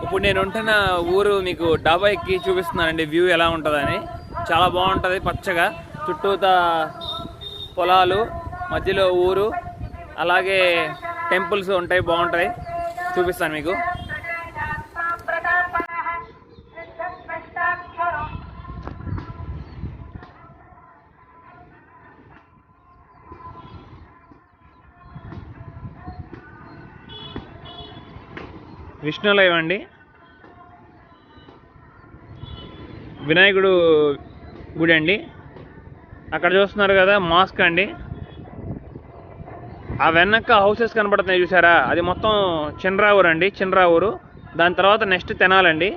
ఇప్పుడు నేను ఉంటున్న ఊరు మీకు డాబా ఎక్కి చూపిస్తున్నానండి, వ్యూ ఎలా ఉంటుందని. చాలా బాగుంటుంది, పచ్చగా చుట్టూతా పొలాలు, మధ్యలో ఊరు, అలాగే టెంపుల్స్ ఉంటాయి, బాగుంటాయి. చూపిస్తాను మీకు. విష్ణులయం అండి, వినాయకుడు గుడి అండి. అక్కడ చూస్తున్నారు కదా మాస్క్ అండి. ఆ వెనక హౌసెస్ కనపడుతున్నాయి చూసారా, అది మొత్తం చిన్రా ఊరు అండి, చిన్రా ఊరు. దాని తర్వాత నెక్స్ట్ తెనాలండి.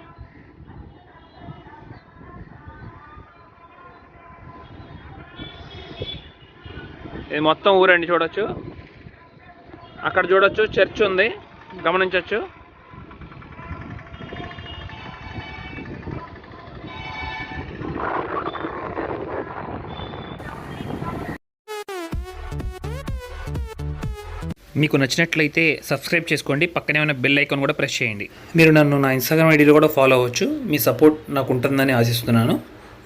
ఇది మొత్తం ఊరండి, చూడొచ్చు. అక్కడ చూడొచ్చు చర్చ్ ఉంది, గమనించవచ్చు. మీకు నచ్చినట్లయితే సబ్స్క్రైబ్ చేసుకోండి, పక్కనే ఉన్న బెల్ ఐకాన్ కూడా ప్రెస్ చేయండి. మీరు నన్ను నా ఇన్స్టాగ్రామ్ ఐడీలో కూడా ఫాలో అవ్వచ్చు. మీ సపోర్ట్ నాకు ఉంటుందని ఆశిస్తున్నాను.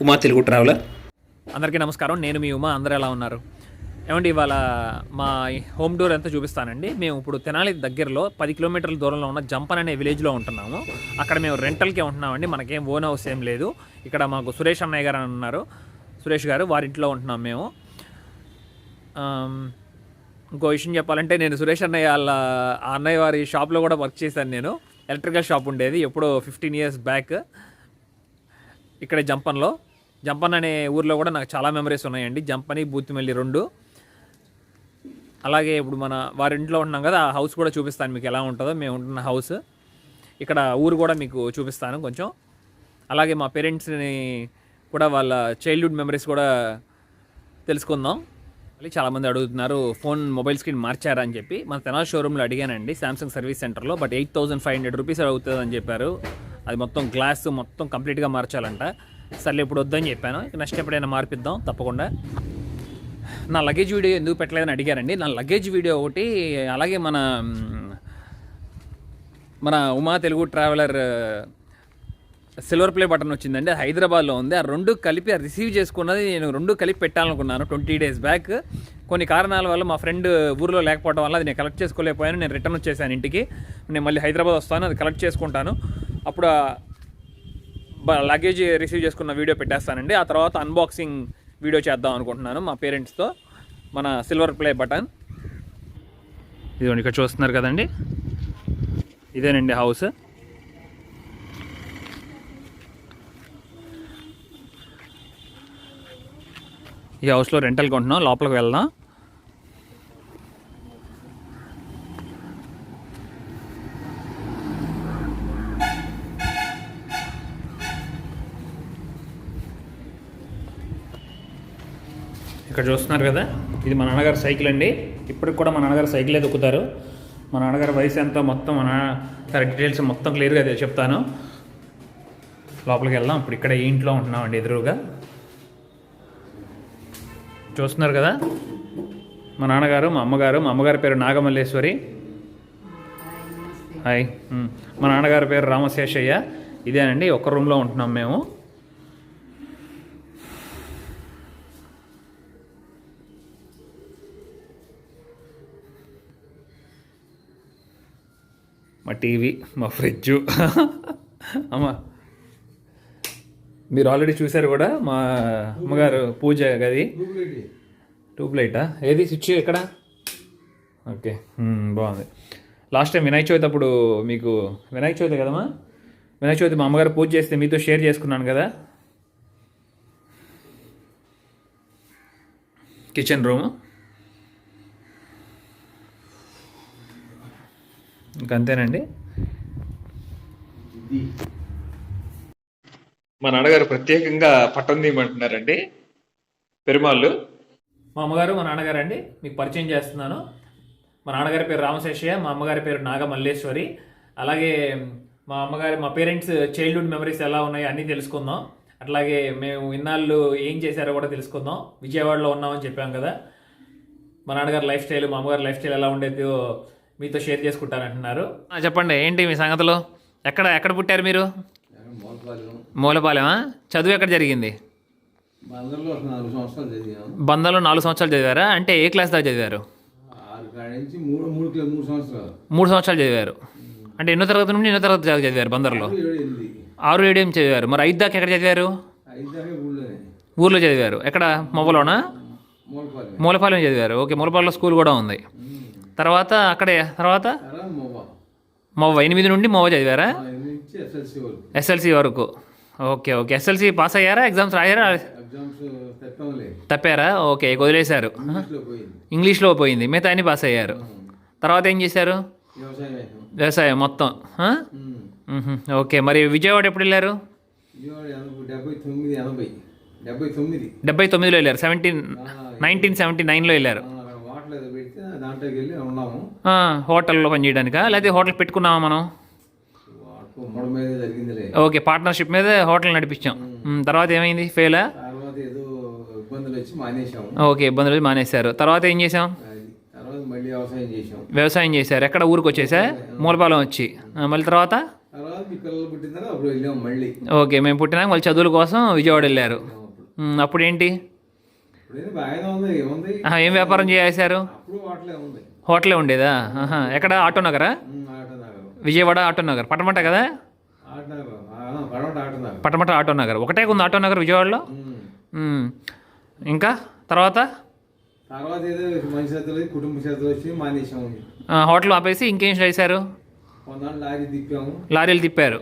ఉమా తెలుగు ట్రావెలర్. అందరికీ నమస్కారం, నేను మీ ఉమా. అందరూ ఎలా ఉన్నారు? ఏమండి, ఇవాళ మా హోమ్ టూర్ అంతా చూపిస్తానండి. మేము ఇప్పుడు తెనాలి దగ్గరలో 10 కిలోమీటర్ల దూరంలో ఉన్న జంపన్ అనే విలేజ్లో ఉంటున్నాము. అక్కడ మేము రెంటల్కే ఉంటున్నామండి, మనకేం ఓన్ హౌస్ ఏం లేదు. ఇక్కడ మాకు సురేష్ అన్నయ్య గారు అని ఉన్నారు, సురేష్ గారు, వారింట్లో ఉంటున్నాం మేము. ఇంకో విషయం చెప్పాలంటే, నేను సురేష్ అన్నయ్య వాళ్ళ అన్నయ్య వారి షాప్లో కూడా వర్క్ చేశాను. నేను ఎలక్ట్రికల్ షాప్ ఉండేది ఎప్పుడో 15 years బ్యాక్ ఇక్కడ జంపన్ అనే ఊర్లో కూడా నాకు చాలా మెమరీస్ ఉన్నాయండి. జంపని, బూతిమల్లి 2. అలాగే ఇప్పుడు మన వారింట్లో ఉంటున్నాం కదా, ఆ హౌస్ కూడా చూపిస్తాను మీకు ఎలా ఉంటుందో. మేము ఉంటున్న హౌస్ ఇక్కడ, ఊరు కూడా మీకు చూపిస్తాను కొంచెం. అలాగే మా పేరెంట్స్ని కూడా వాళ్ళ చైల్డ్హుడ్ మెమరీస్ కూడా తెలుసుకుందాం. మళ్ళీ చాలామంది అడుగుతున్నారు మొబైల్ స్క్రీన్ మార్చారా అని చెప్పి. మన తెనాలి షోరూంలో అడిగానండి, శాంసంగ్ సర్వీస్ సెంటర్లో. బట్ 8500 రూపీస్ అవుతుంది అని చెప్పారు. అది మొత్తం గ్లాస్ మొత్తం కంప్లీట్గా మార్చాలంట. సర్లే ఇప్పుడు వద్దని చెప్పాను, నెక్స్ట్ ఎప్పుడైనా మార్పిద్దాం తప్పకుండా. నా లగేజ్ వీడియో ఎందుకు పెట్టలేదని అడిగారండి. నా లగేజ్ వీడియో ఒకటి, అలాగే మన Uma Telugu traveller silver play button వచ్చిందండి, అది హైదరాబాద్లో ఉంది. ఆ 2 కలిపి రిసీవ్ చేసుకున్నది నేను 2 కలిపి పెట్టాలనుకున్నాను 20 days బ్యాక్. కొన్ని కారణాల వల్ల మా ఫ్రెండ్ ఊరిలో లేకపోవడం వల్ల అది నేను కలెక్ట్ చేసుకోలేకపోయాను. నేను రిటర్న్ వచ్చేసాను ఇంటికి. నేను మళ్ళీ హైదరాబాద్ వస్తాను, అది కలెక్ట్ చేసుకుంటాను. అప్పుడు లగేజ్ రిసీవ్ చేసుకున్న వీడియో పెట్టేస్తానండి. ఆ తర్వాత అన్బాక్సింగ్ వీడియో చేద్దాం అనుకుంటున్నాను మా పేరెంట్స్తో. మన సిల్వర్ ప్లే బటన్ ఇదిగోండి, ఇక్కడ చూస్తున్నారు కదండి, ఇదేనండి హౌస్. ఈ హౌస్లో రెంటల్ కొంటున్నాం. లోపలికి వెళ్దాం. ఇక్కడ చూస్తున్నారు కదా, ఇది మా నాన్నగారు సైకిల్ అండి. ఇప్పటికి కూడా మా నాన్నగారు సైకిలే దొక్కుతారు. మా నాన్నగారు వయసు ఎంతో మొత్తం డీటెయిల్స్ మొత్తం క్లియర్గా చెప్తాను. లోపలికి వెళ్దాం. ఇప్పుడు ఇక్కడ ఈ ఇంట్లో ఉంటున్నామండి, ఎదురుగా చూస్తున్నారు కదా. మా నాన్నగారు, మా అమ్మగారి పేరు నాగమల్లేశ్వరి. హాయ్. మా నాన్నగారి పేరు రామశేషయ్య. ఇదేనండి, ఒక్క రూమ్లో ఉంటున్నాం మేము. మా టీవీ, మా ఫ్రిడ్జ్. అమ్మ, మీరు ఆల్రెడీ చూశారు కూడా మా అమ్మగారు పూజ గది. ట్యూబ్లైటా? ఏది స్విచ్ ఎక్కడ? ఓకే, బాగుంది. లాస్ట్ టైం వినాయక చవితి అప్పుడు మీకు, వినాయక చవితి కదమ్మా, వినాయక చవితి మా అమ్మగారు పూజ చేస్తే మీతో షేర్ చేసుకున్నాను కదా. కిచెన్ రూమ్ ఇంకంతేనండి. మా నాన్నగారు ప్రత్యేకంగా పట్టం తీయమంటున్నారండి, పెరుమాళ్ళు. మా అమ్మగారు, మా నాన్నగారు అండి, మీకు పరిచయం చేస్తున్నాను. మా నాన్నగారి పేరు రామశేషయ్య, మా అమ్మగారి పేరు నాగమల్లేశ్వరి. అలాగే మా పేరెంట్స్ చైల్డ్హుడ్ మెమరీస్ ఎలా ఉన్నాయో అన్నీ తెలుసుకుందాం. అట్లాగే మేము ఇన్నాళ్ళు ఏం చేశారో కూడా తెలుసుకుందాం. విజయవాడలో ఉన్నామని చెప్పాం కదా. మా నాన్నగారి లైఫ్ స్టైల్, మా అమ్మగారి లైఫ్ స్టైల్ ఎలా ఉండేదో మీతో షేర్ చేసుకుంటానంటున్నారు. చెప్పండి, ఏంటి మీ సంగతులు? ఎక్కడ పుట్టారు మీరు? మోలపాలెం మూలపాలెమా? చదువు ఎక్కడ జరిగింది? బందర్లో 4 సంవత్సరాలు చదివాం. బందర్లో 4 సంవత్సరాలు చదివారా? అంటే ఏ క్లాస్ దాకా చదివారు? 6 కాడ నుంచి 3 సంవత్సరాలు. 3 సంవత్సరాలు చదివారు. అంటే ఎన్నో తరగతి నుండి ఎన్నో తరగతి దాకా చదివారు బందర్లో? 6, 7 ఏం చదివారు. మరి 5 దాకా ఎక్కడ చదివారు? 5 దాకా ఊళ్ళోనే. ఊర్లో చదివారు. ఎక్కడ? మొవ్వలోనా? మోలపాలెం. మూలపాలెం చదివారు. ఓకే, మూలపాలెంలో స్కూల్ కూడా ఉంది. తర్వాత అక్కడే తర్వాత తర్వాత మొవ్వ. మొవ్వ 8 నుండి మొవ్వ చదివారా? 8 నుంచి ఎస్ఎల్సి వరకు. ఎస్ఎల్సి వరకు. Okay okay. ఎస్ఎల్సి పాస్ అయ్యారా? ఎగ్జామ్స్ రాయారా? ఎగ్జామ్స్ తప్పంలే. తప్పారా? ఓకే, వదిలేశారు. ఇంగ్లీష్లో పోయింది. ఇంగ్లీష్లో పోయింది, మిగతా అన్ని పాస్ అయ్యారు. తర్వాత ఏం చేశారు? వ్యవసాయం వేసాం. వ్యవసాయం మొత్తం. ఓకే, మరి విజయవాడ ఎప్పుడు వెళ్ళారు? విజయవాడ 79, 80. 79. 79లో వెళ్ళారు. 1979లో వెళ్ళారు. వాటర్ ఏదో పెడితే దాంట్లోకి వెళ్ళి ఉన్నాము. హోటల్లో పనిచేయడానికా, లేకపోతే హోటల్ పెట్టుకున్నామా మనం? ఉమ్మడి మీద జరిగిందిలే. ఓకే, పార్ట్నర్షిప్ మీద హోటల్ నడిపించాం. తర్వాత ఏమైంది? ఫెయిలా? తర్వాత ఏదో ఇబ్బందులు వచ్చి మానేసాము. ఓకే, ఇబ్బందులు మానేశారు. తర్వాత ఏం చేసాం? తర్వాత మళ్ళీ వ్యవసాయం చేసాం. వ్యవసాయం చేశారు. ఎక్కడ? ఊరికి వచ్చేసా? మూలపాలెం వచ్చి. మళ్ళీ తర్వాత మీ పిల్లలు పుట్టిన తర్వాత అప్పుడు వెళ్ళాము మళ్ళీ. ఓకే, మేము పుట్టినాక మళ్ళీ చదువుల కోసం విజయవాడ వెళ్ళారు. అప్పుడు ఏంటి? ఇప్పుడైనా బాగానే ఉంది. ఏముంది? ఏం వ్యాపారం చేశారు? అప్పుడు వాటలే ఉంది. హోటలే ఉండేదా? ఎక్కడ? ఆటో నగరా? ఆటనగరం. విజయవాడ ఆటో నగర్. పటమట కదా? ఆటనగరం. పడమట ఆటనగరం. పటమట ఆటో నగర్. ఒకటే ఉంది ఆటో నగర్ విజయవాడలో. ఇంకా తర్వాత తర్వాత ఏదో మనిషి చేతులు కుటుంబ చేతులు వచ్చి మానేసాము. హోటల్ ఆపేసి ఇంకేం చేశారు? కొందాం లారీ తిప్పాము. లారీలు తిప్పారు.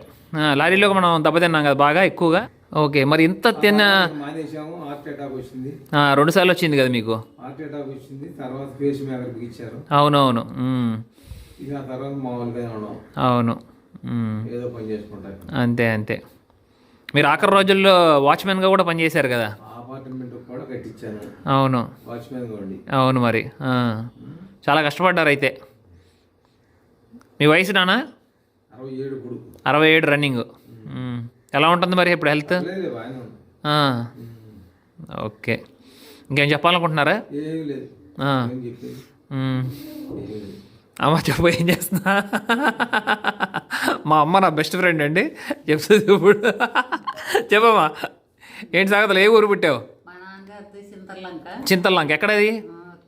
లారీలో మనం దెబ్బతిన్నాం కదా బాగా ఎక్కువగా. ఓకే, మరి ఇంత మానేసాము. హార్ట్ అటాక్ వచ్చింది. 2 సార్లు వచ్చింది కదా మీకు? హార్ట్ అటాక్ వచ్చింది. తర్వాత ఫేస్ మేకర్ బిగించారు. అవునవును. ఇక ఆ తర్వాత మామూలుగానే ఉన్నాం. అవును. ఏదో పని చేసుకుంటారు. అంతే అంతే. మీరు ఆఖరి రోజుల్లో వాచ్మెన్గా కూడా పనిచేశారు కదా? అపార్ట్మెంట్ కూడా కట్టించాను. అవును. వాచ్మెన్ ఉండి. అవును, మరి చాలా కష్టపడ్డారు అయితే. మీ వయసు నానా? 67 ఇప్పుడు. 67 రన్నింగ్. ఎలా ఉంటుంది మరి ఇప్పుడు హెల్త్? లేదు, బాగానే ఉంది. ఓకే, ఇంకేం చెప్పాలనుకుంటున్నారా? ఏం లేదు. ఏం చెప్పేది? అమ్మ చెప్పు, ఏం చేస్తున్నా? మా అమ్మ నా బెస్ట్ ఫ్రెండ్ అండి. చెప్తుంది ఇప్పుడు. చెప్పమ్మా, ఏంటి సంగతులు? ఏ ఊరు పుట్టావు? మా నాన్నగారిది చింతల్లంక. చింతల్లంక ఎక్కడది?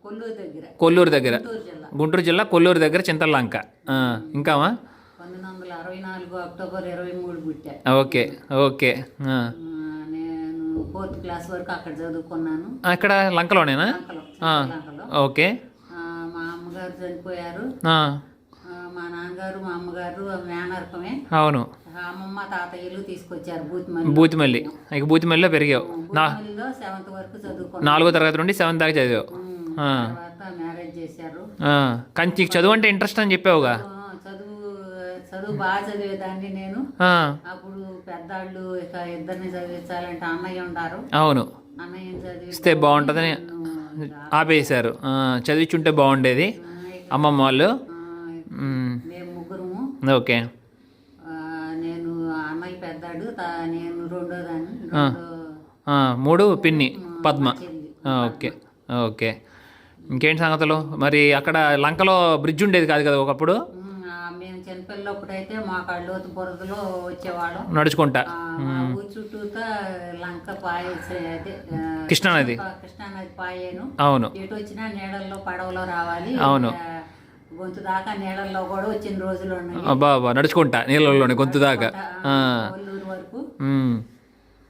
కొల్లూరు దగ్గర. కొల్లూరు దగ్గర. గుంటూరు గుంటూరు జిల్లా. జిల్లా కొల్లూరు దగ్గర చింతల్లంక. ఇంకామా? 1964 అక్టోబర్ 23 పుట్టా. Okay okay. నేను 4th క్లాస్ వరకు అక్కడ చదువుకున్నాను. అక్కడ లంకలోనేనా? లంకలో. ఓకే. మా అమ్మగారు చనిపోయారు. మా నాన్నగారు మా అమ్మగారు మేనరకమే. అవును. అమ్మమ్మ తాతయ్యలు తీసుకొచ్చారు బూతిమల్లి. ఇక బూతిమల్లిలో పెరిగావు. 7th వరకు చదువుకున్నాను. 4వ తరగతి నుండి 7th దాకా చదివావు. తర్వాత మ్యారేజ్ చేశారు. కానీ నీకు చదువు అంటే ఇంట్రెస్ట్ అని చెప్పావుగా? చదువు బాగా చదివేదాన్ని నేను. అప్పుడు పెద్దాళ్ళు ఇక ఇద్దరిని చదివించాలంటే అన్నయ్య ఉంటారు. అవును. అన్నయ్యని చదివిస్తే బాగుంటుందని ఆపేశారు. చదివించుంటే బాగుండేది అమ్మమ్మ వాళ్ళు. మేము ముగ్గురము. ఓకే. నేను అన్నయ్య పెద్దాడు, నేను రెండో దాన్ని. 3 పిన్ని పద్మ. Okay okay. ఇంకేంటి సంగతులు? మరి అక్కడ లంకలో బ్రిడ్జ్ ఉండేది కాదు కదా ఒకప్పుడు? మేము చిన్నపిల్లప్పుడైతే మా కళ్ళోతు బురదలో వచ్చేవాళ్ళం నడుచుకుంటా. ఊరు చుట్టూతా లంక పాయ, కృష్ణానది పాయేను. అవును. ఎటు వచ్చినా నీళ్ళల్లో పడవలో రావాలి. అవును. గొంతు దాకా నీళ్ళల్లో కూడా వచ్చిన రోజులు ఉన్నాయి. బాబా, నడుచుకుంటా నీళ్ళలోనే గొంతు దాకా. కొల్లూరు వరకు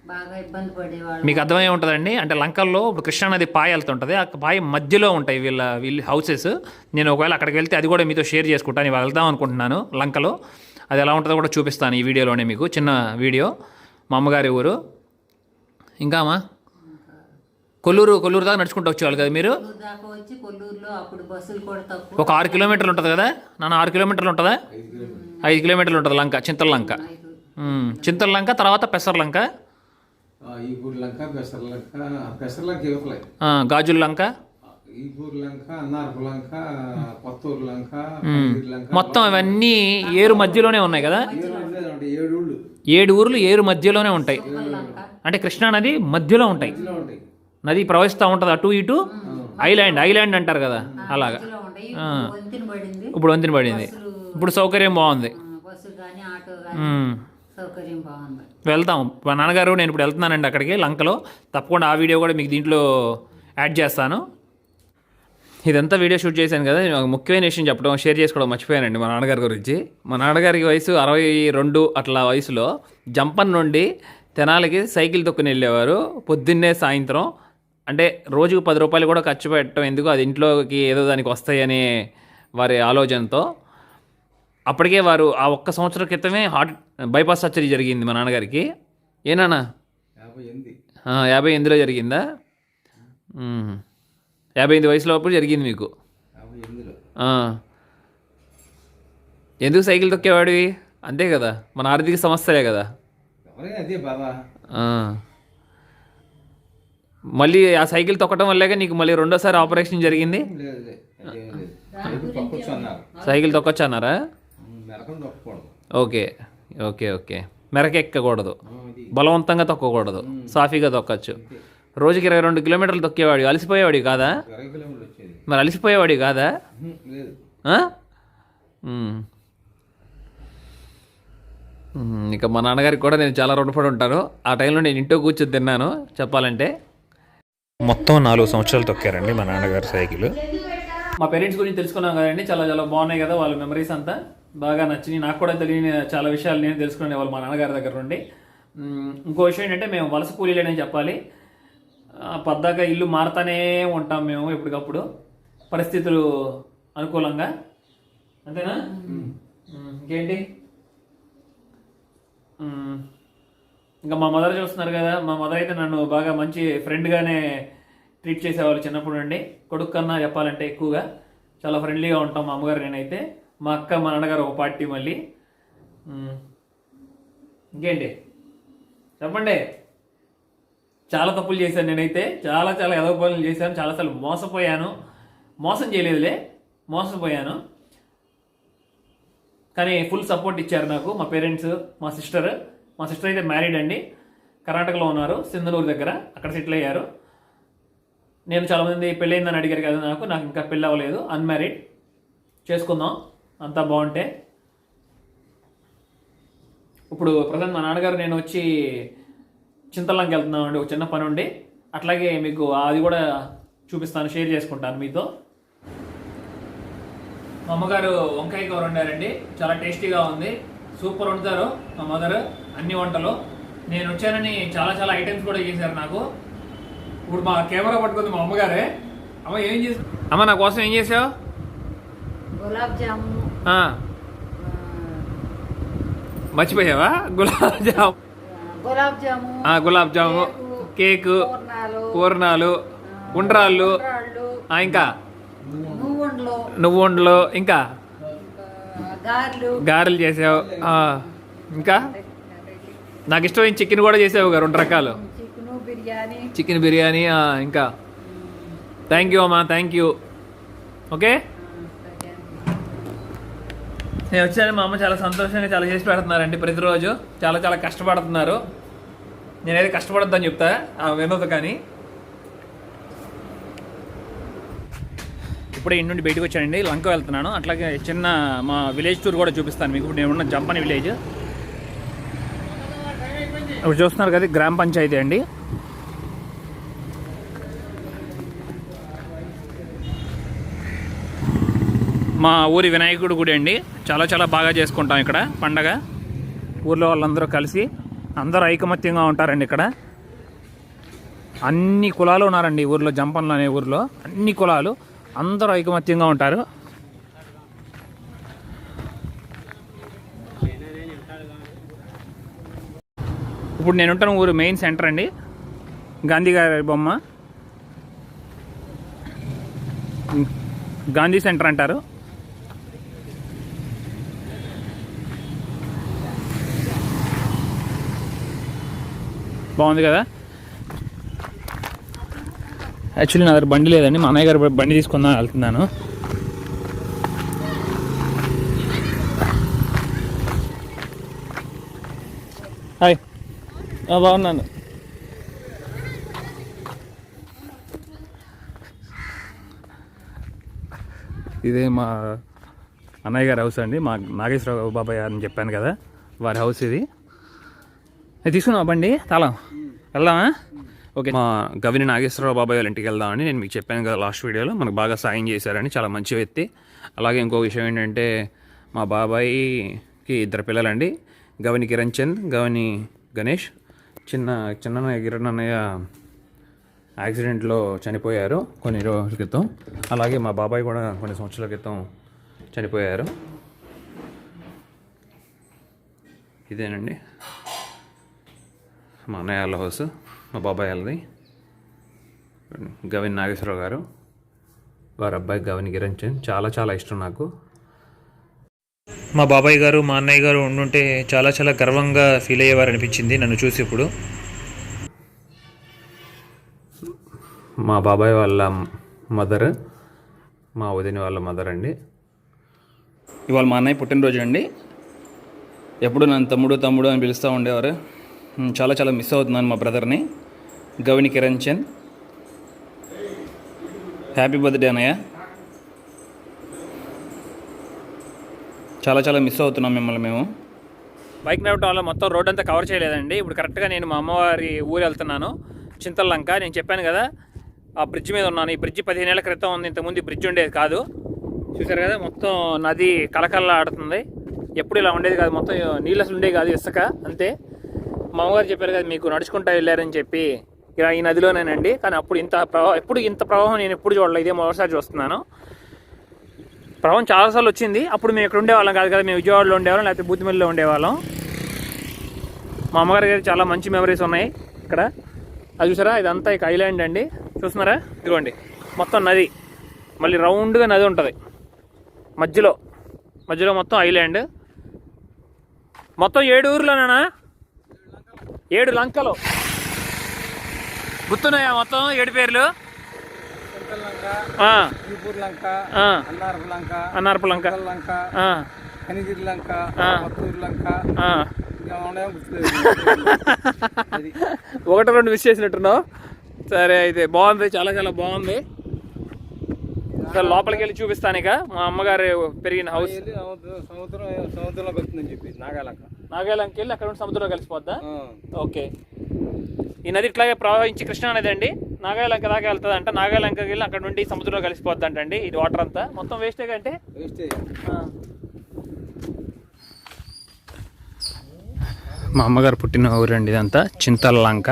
బాగా ఇబ్బంది పడేవాళ్ళు. మీకు అర్థమై ఉంటుందండి. అంటే లంకల్లో ఇప్పుడు కృష్ణానది పాయ వెళ్తుంటుంది. ఆ పాయ మధ్యలో ఉంటాయి వీళ్ళ హౌసెస్. నేను ఒకవేళ అక్కడికి వెళ్తే అది కూడా మీతో షేర్ చేసుకుంటాను. నేను వెళ్దాం అనుకుంటున్నాను లంకలో. అది ఎలా ఉంటుందో కూడా చూపిస్తాను ఈ వీడియోలోనే మీకు. చిన్న వీడియో. మా అమ్మగారి ఊరు. ఇంకామా? కొల్లూరు దాకా నడుచుకుంటూ వచ్చేవాళ్ళు కదా మీరు? దాకా వచ్చి కొల్లూరులో అప్పుడు బస్సులు కూడా తక్కువ. ఒక 6 కిలోమీటర్లు ఉంటుంది కదా నాన్న? 6 కిలోమీటర్లు ఉంటుందా? 5 కిలోమీటర్లు ఉంటుంది లంక. చింతల్లంక. చింతల్లంక తర్వాత పెసర్లంక. ఈపూర్ లంక, పెసర్లంక యువతలే. గాజుల లంక, ఈపూర్ లంక, అన్నారపు లంక, కొత్తూరు లంక, మొత్తం ఇవన్నీ ఏరు మధ్యలోనే ఉన్నాయి కదా? 7 ఊళ్ళు. 7 ఊర్లు ఏరు మధ్యలోనే ఉంటాయి. అంటే కృష్ణా నది మధ్యలో ఉంటాయి. నది ప్రవహిస్తూ ఉంటుంది అటు ఇటు. ఐలాండ్ అంటారు కదా, అలాగా. ఇప్పుడు వంతెన పడింది. ఇప్పుడు సౌకర్యం బాగుంది. బస్సు కానీ ఆటో కానీ సౌకర్యం బాగుంది. వెళ్తాం. మా నాన్నగారు నేను ఇప్పుడు వెళ్తున్నానండి అక్కడికి లంకలో. తప్పకుండా ఆ వీడియో కూడా మీకు దీంట్లో యాడ్ చేస్తాను. ఇదంతా వీడియో షూట్ చేశాను కదా, నేను ఒక ముఖ్యమైన విషయం చెప్పడం షేర్ చేసుకోవడం మర్చిపోయానండి మా నాన్నగారి గురించి. మా నాన్నగారికి వయసు 62 అట్లా వయసులో జంపన్ నుండి తెనాలికి సైకిల్ తొక్కుని వెళ్ళేవారు పొద్దున్నే సాయంత్రం. అంటే రోజుకు 10 రూపాయలు కూడా ఖర్చు పెట్టడం ఎందుకు, అది ఇంట్లోకి ఏదో దానికి వస్తాయనే వారి ఆలోచనతో అప్పటికే వారు ఆ ఒక్క సంవత్సరం క్రితమే బైపాస్ సర్జరీ జరిగింది మా నాన్నగారికి. ఏనానా 58లో జరిగిందా? 58 వయసులో అప్పుడు జరిగింది మీకు. ఎందుకు సైకిల్ తొక్కేవాడివి? అంతే కదా, మన ఆర్థిక సమస్యలే కదా. మళ్ళీ ఆ సైకిల్ తొక్కడం వల్లే నీకు మళ్ళీ రెండోసారి ఆపరేషన్ జరిగింది. సైకిల్ తొక్కొచ్చు అన్నారా? Okay okay okay. మెరకెక్కకూడదు, బలవంతంగా తొక్కకూడదు, సాఫీగా తొక్కచ్చు. రోజుకి 22 కిలోమీటర్లు తొక్కేవాడి, అలసిపోయేవాడి కాదా? మరి అలసిపోయేవాడి కాదా? ఇక మా నాన్నగారికి కూడా నేను చాలా రుణపడి ఉంటాను. ఆ టైంలో నేను ఇంట్లో కూర్చొని తిన్నాను చెప్పాలంటే. మొత్తం 4 సంవత్సరాలు తొక్కారండి మా నాన్నగారు సైకిల్. మా పేరెంట్స్ గురించి తెలుసుకున్నాం కదండి, చాలా చాలా బాగున్నాయి కదా వాళ్ళ మెమరీస్ అంతా. బాగా నచ్చినాయి. నాకు కూడా తెలియని చాలా విషయాలు నేను తెలుసుకునే వాళ్ళు మా నాన్నగారి దగ్గర నుండి. ఇంకో విషయం ఏంటంటే మేము వలస కూలీలేనని చెప్పాలి. పద్దాక ఇల్లు మారుతానే ఉంటాం మేము ఎప్పటికప్పుడు, పరిస్థితులు అనుకూలంగా. అంతేనా? ఇంకేంటి? ఇంకా మా మదర్ చూస్తున్నారు కదా, మా మదర్ అయితే నన్ను బాగా మంచి ఫ్రెండ్గానే ట్రీట్ చేసేవాళ్ళు చిన్నప్పుడు నుండి. కొడుకు కన్నా చెప్పాలంటే ఎక్కువగా చాలా ఫ్రెండ్లీగా ఉంటాం మా అమ్మగారు నేనైతే. మా అక్క మా నాన్నగారు ఒక పార్టీ మళ్ళీ. ఇంకేంటి చెప్పండి. చాలా తప్పులు చేశాను నేనైతే, చాలా చాలా ఎదవ పనులు చేశాను, చాలాసార్లు మోసపోయాను. మోసం చేయలేదులే, మోసపోయాను. కానీ ఫుల్ సపోర్ట్ ఇచ్చారు నాకు మా పేరెంట్స్. మా సిస్టర్ అయితే మ్యారీడ్ అండి, కర్ణాటకలో ఉన్నారు, సింధనూరు దగ్గర, అక్కడ సెటిల్ అయ్యారు. నేను చాలామంది పెళ్ళయిందని అడిగారు కదా, నాకు ఇంకా పెళ్ళి అవ్వలేదు, అన్మ్యారీడ్. చేసుకుందాం అంతా బాగుంటే. ఇప్పుడు ప్రజెంట్ మా నాన్నగారు నేను వచ్చి చింతలంకి వెళ్తున్నామండి, ఒక చిన్న పని ఉండి. అట్లాగే మీకు అది కూడా చూపిస్తాను, షేర్ చేసుకుంటాను మీతో. మా అమ్మగారు వంకాయ కూర వండారండి, చాలా టేస్టీగా ఉంది. సూపర్ వండుతారు మా మదర్ అన్ని వంటలు. నేను వచ్చానని చాలా చాలా ఐటమ్స్ కూడా చేశారు నాకు. ఇప్పుడు మా కెమెరా పట్టుకుంది మా అమ్మగారే. అమ్మ ఏం చేసా? అమ్మ నా కోసం ఏం చేసావు? గులాబ్ జాము. మర్చిపోయావా? గులాబ్ జాము, కేకు, పూర్ణాలు, ఉండ్రాళ్ళు, ఇంకా నువ్వుండలు, ఇంకా గారెలు చేసావు. ఇంకా నాకు ఇష్టమైన చికెన్ కూడా చేసావు కదా, 2 రకాలు చికెన్ బిర్యానీ. ఇంకా థ్యాంక్ యూ అమ్మా, థ్యాంక్ యూ. ఓకే, నేను వచ్చాను. మా అమ్మ చాలా సంతోషంగా చాలా చేసి పెడుతున్నారండి ప్రతిరోజు. చాలా చాలా కష్టపడుతున్నారు. నేనైతే కష్టపడొద్దని చెప్తా వినోద్. కానీ ఇప్పుడే ఇంటి నుండి బయటకు వచ్చానండి, లంక వెళ్తున్నాను. అట్లాగే చిన్న మా విలేజ్ టూర్ కూడా చూపిస్తాను మీకు. ఇప్పుడు నేను ఉన్న జంపని విలేజ్. ఇప్పుడు చూస్తున్నారు కదా, గ్రామ పంచాయతీ అండి. మా ఊరి వినాయకుడు గుడి అండి. చాలా చాలా బాగా చేసుకుంటాం ఇక్కడ పండగ. ఊర్లో వాళ్ళందరూ కలిసి అందరూ ఐకమత్యంగా ఉంటారండి. ఇక్కడ అన్ని కులాలు ఉన్నారండి ఊర్లో, జంపన్లు అనే ఊర్లో అన్ని కులాలు అందరూ ఐకమత్యంగా ఉంటారు. ఇప్పుడు నేను ఉంటాను ఊరు మెయిన్ సెంటర్ అండి. గాంధీ గారి బొమ్మ, గాంధీ సెంటర్ అంటారు. బాగుంది కదా. యాక్చువల్లీ నా దగ్గర బండి లేదండి, మా అన్నయ్య గారు బండి తీసుకుందాం వెళ్తున్నాను. హాయ్, బాగున్నాను. ఇదే మా అన్నయ్య గారి హౌస్ అండి, మా నాగేశ్వరరావు బాబాయ్ అని చెప్పాను కదా, వారి హౌస్ ఇది. తీసుకున్నావా బండి తాళం? వెళ్దామా? ఓకే. మా గవిని నాగేశ్వరరావు బాబాయ్ వాళ్ళ ఇంటికి వెళ్దామని నేను మీకు చెప్పాను కదా లాస్ట్ వీడియోలో. మనకు బాగా సాయం చేశారని, చాలా మంచి వ్యక్తి. అలాగే ఇంకో విషయం ఏంటంటే మా బాబాయికి 2 పిల్లలండి, గవిని కిరణ్ చంద్, గవిని గణేష్. చిన్నన్నయ్య కిరణ్ అన్నయ్య యాక్సిడెంట్లో చనిపోయారు కొన్ని రోజుల క్రితం. అలాగే మా బాబాయ్ కూడా కొన్ని సంవత్సరాల క్రితం చనిపోయారు. ఇదేనండి మా అన్నయ్య వాళ్ళ హౌస్, మా బాబాయ్ వాళ్ళది. గవిని నాగేశ్వరరావు గారు, వారి అబ్బాయి గవిని కిరణ్ చంద్. చాలా చాలా ఇష్టం నాకు. మా బాబాయ్ గారు మా అన్నయ్య గారు ఉండుంటే చాలా చాలా గర్వంగా ఫీల్ అయ్యేవారు అనిపించింది నన్ను చూసి ఇప్పుడు. మా బాబాయ్ వాళ్ళ మదర్, మా వదిన వాళ్ళ మదర్ అండి. ఇవాళ మా అన్నయ్య పుట్టినరోజు అండి. ఎప్పుడు నన్ను తమ్ముడు అని పిలుస్తూ ఉండేవారు. చాలా చాలా మిస్ అవుతున్నాను మా బ్రదర్ని, గవిని కిరణ్ చంద్. హ్యాపీ బర్త్డే అన్నయ్య. చాలా చాలా మిస్ అవుతున్నాం మిమ్మల్ని మేము. బైక్ నడపడం వల్ల మొత్తం రోడ్ అంతా కవర్ చేయలేదండి. ఇప్పుడు కరెక్ట్గా నేను మా అమ్మవారి ఊరు వెళ్తున్నాను, చింతల్లంక. నేను చెప్పాను కదా ఆ బ్రిడ్జ్ మీద ఉన్నాను. ఈ బ్రిడ్జ్ 15 ఏళ్ల క్రితం ఉంది, ఇంతకుముందు ఈ బ్రిడ్జ్ ఉండేది కాదు. చూసారు కదా, మొత్తం నది కలకల్లా ఆడుతుంది. ఎప్పుడు ఇలా ఉండేది కాదు, మొత్తం నీళ్ళు అసలు ఉండేది కాదు, ఇసుక అంతే. మా అమ్మగారు చెప్పారు కదా మీకు నడుచుకుంటా వెళ్ళారని చెప్పి, ఇలా ఈ నదిలోనేనండి. కానీ అప్పుడు ఇంత ప్రవాహం నేను ఎప్పుడు చూడలేదు, ఇదే మొదటిసారి చూస్తున్నాను. ప్రవాహం చాలాసార్లు వచ్చింది. అప్పుడు మేము ఇక్కడ ఉండేవాళ్ళం కాదు కదా, మేము విజయవాడలో ఉండేవాళ్ళం, లేకపోతే బూతిమిల్లిలో ఉండేవాళ్ళం. మా అమ్మగారి గారు చాలా మంచి మెమరీస్ ఉన్నాయి ఇక్కడ. అది చూసారా, ఇదంతా ఇక ఐలాండ్ అండి, చూస్తున్నారా? ఇదిగోండి మొత్తం నది, మళ్ళీ రౌండ్గా నది ఉంటుంది మధ్యలో మొత్తం ఐలాండ్. మొత్తం 7 ఊర్లోనేనా? 7 లంకలు గుర్తున్నాయా? మొత్తం 7 పేర్లు. అన్నారపు లంక, కనిగిరి లంక, పత్తూరు లంక, 1-2 మిస్ చేసినట్టున్నావు. సరే అయితే బాగుంది, చాలా చాలా బాగుంది. సార్ లోపలికి వెళ్ళి చూపిస్తాను. ఇక మా అమ్మగారు పెరిగిన హౌస్ సముద్రంలోకి వస్తుందని చెప్పి నాగాలంకి వెళ్ళి అక్కడ ఉండి సముద్రంలో కలిసిపోద్దా? ఓకే. ఈ నది ఇట్లాగే ప్రవహించి కృష్ణా నది అండి నాగాలంక దాకా వెళ్తుంది అంట. నాగాలంకకి వెళ్ళి అక్కడ నుండి సముద్రంలో కలిసిపోద్ది అంటండి. ఇది వాటర్ అంతా మొత్తం వేస్టే కంటే మా అమ్మగారు పుట్టిన ఊరండి ఇదంతా, చింతల్లంక.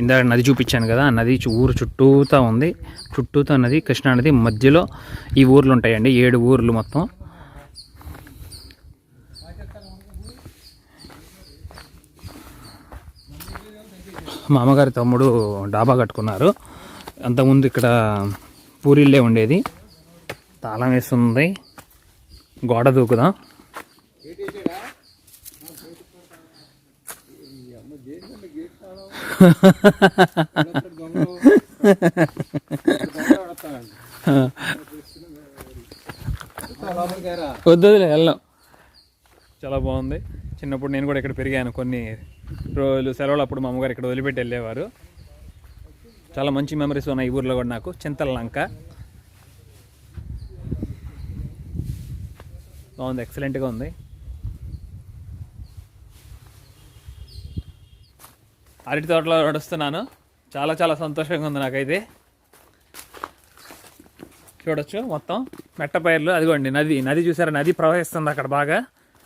ఇందాక నది చూపించాను కదా, ఆ నది ఊరు చుట్టూతా ఉంది. చుట్టూతా నది, కృష్ణా నది మధ్యలో ఈ ఊర్లు ఉంటాయండి, 7 ఊర్లు మొత్తం. మా అమ్మగారి తమ్ముడు డాబా కట్టుకున్నారు. అంతకుముందు ఇక్కడ పూరిల్లే ఉండేది. తాళం వేస్తుంది, గోడ దూకుదాం. వద్దులే వెళ్ళాం. చాలా బాగుంది. చిన్నప్పుడు నేను కూడా ఇక్కడ పెరిగాను, కొన్ని రోజులు సెలవులు అప్పుడు మా అమ్మగారు ఇక్కడ వదిలిపెట్టి వెళ్ళేవారు. చాలా మంచి మెమరీస్ ఉన్నాయి ఈ ఊర్లో కూడా నాకు. చింతల్లంక బాగుంది, ఎక్సలెంట్గా ఉంది. అరటి తోటలో నడుస్తున్నాను, చాలా చాలా సంతోషంగా ఉంది నాకైతే. చూడొచ్చు మొత్తం మెట్ట పైర్లు. అదిగోండి నది చూసారా, నది ప్రవహిస్తుంది అక్కడ బాగా.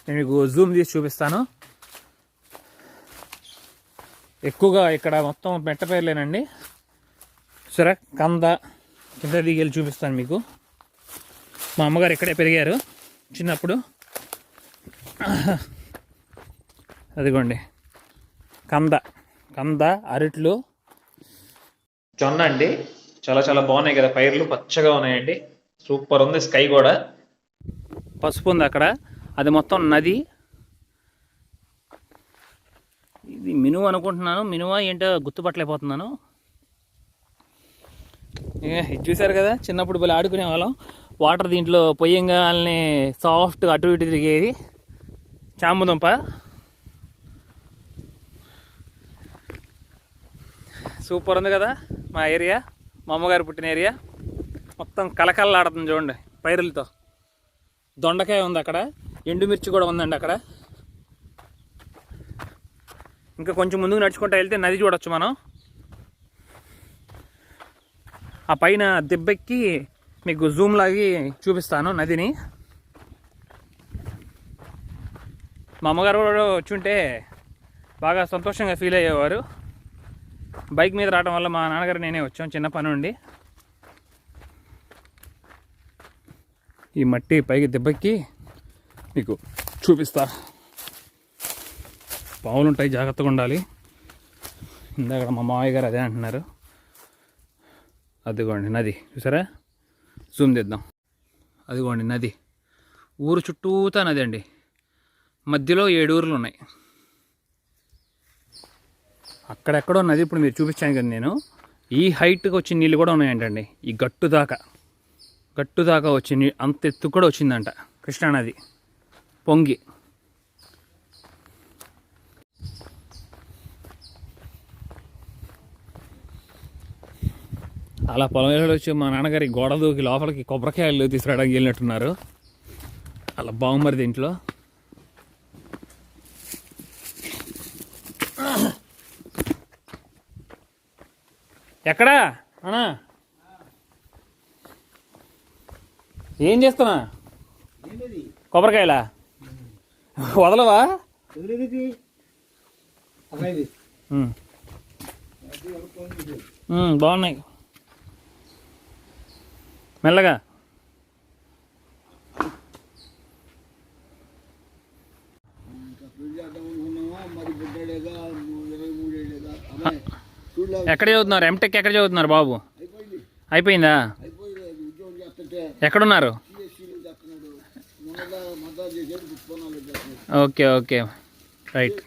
నేను మీకు జూమ్ తీసి చూపిస్తాను. ఎక్కువగా ఇక్కడ మొత్తం మెట్ట పైర్లేనండి. సరే కంద కింద దిగి చూపిస్తాను మీకు. మా అమ్మగారు ఇక్కడే పెరిగారు చిన్నప్పుడు. అదిగోండి కంద అరట్లు, జొన్న అండి. చాలా చాలా బాగున్నాయి కదా పైర్లు, పచ్చగా ఉన్నాయండి. సూపర్ ఉంది. స్కై కూడా పసుపు ఉంది అక్కడ. అది మొత్తం నది. ఇది మినుము అనుకుంటున్నాను, మినువా ఏంటో గుర్తుపట్టలేకపోతున్నాను. ఇది చూసారు కదా, చిన్నప్పుడు భలే ఆడుకునే వాళ్ళం. వాటర్ దీంట్లో పొయ్యంగానే సాఫ్ట్గా అటు ఇటు తిరిగేది. చామదుంప సూపర్ ఉంది కదా మా ఏరియా, మా అమ్మగారు పుట్టిన ఏరియా. మొత్తం కలకల్లాడుతుంది చూడండి పైరులతో. దొండకాయ ఉంది అక్కడ, ఎండుమిర్చి కూడా ఉందండి అక్కడ. ఇంకా కొంచెం ముందుకు నడుచుకుంటూ వెళ్తే నది చూడొచ్చు మనం. ఆ పైన దెబ్బెక్కి మీకు జూమ్ లాగి చూపిస్తాను నదిని. మా అమ్మగారు కూడా వచ్చుంటే బాగా సంతోషంగా ఫీల్ అయ్యేవారు. బైక్ మీద రావడం వల్ల మా నాన్నగారు నేనే వచ్చాం చిన్న పని ఉండి. ఈ మట్టి పైకి దెబ్బకి మీకు చూపిస్తా. పావులు ఉంటాయి, జాగ్రత్తగా ఉండాలి. ఇందాక మా మావయ్య గారు అదే అంటున్నారు. అదిగోండి నది చూసారా, జూమ్ తెద్దాం. అదిగోండి నది, ఊరు చుట్టూతా నది అండి. మధ్యలో 7 ఊర్లు ఉన్నాయి. అక్కడెక్కడో నది ఇప్పుడు మీరు చూపించాను కదా నేను. ఈ హైట్కి వచ్చిన నీళ్ళు కూడా ఉన్నాయంటండి. ఈ గట్టు దాకా వచ్చి అంత ఎత్తు కూడా వచ్చిందంట కృష్ణానది పొంగి. అలా పొలంలో వచ్చి మా నాన్నగారి గోడ దూకి లోపలికి కొబ్బరికాయలు తీసుకురావడానికి వెళ్ళినట్టున్నారు. అలా బాగుమరి దీంట్లో. ఎక్కడా అన్నా, ఏం చేస్తున్నా? కొబ్బరికాయలా వదలవా? బాగున్నాయి, మెల్లగా. ఎక్కడ చదువుతున్నారు? ఎంటెక్ ఎక్కడ చదువుతున్నారు బాబు? అయిపోయిందా? ఎక్కడున్నారు? Okay okay right.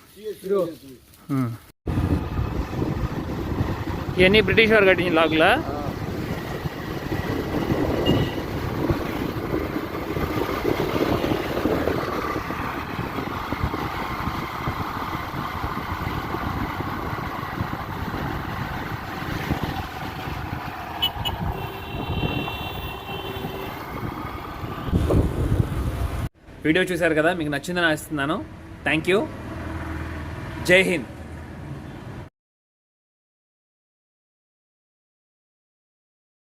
ఇవన్నీ బ్రిటిష్ వారు కట్టించిన లాగులా? వీడియో చూశారు కదా, మీకు నచ్చిందని ఆశిస్తున్నాను. Thank you. జై హింద్.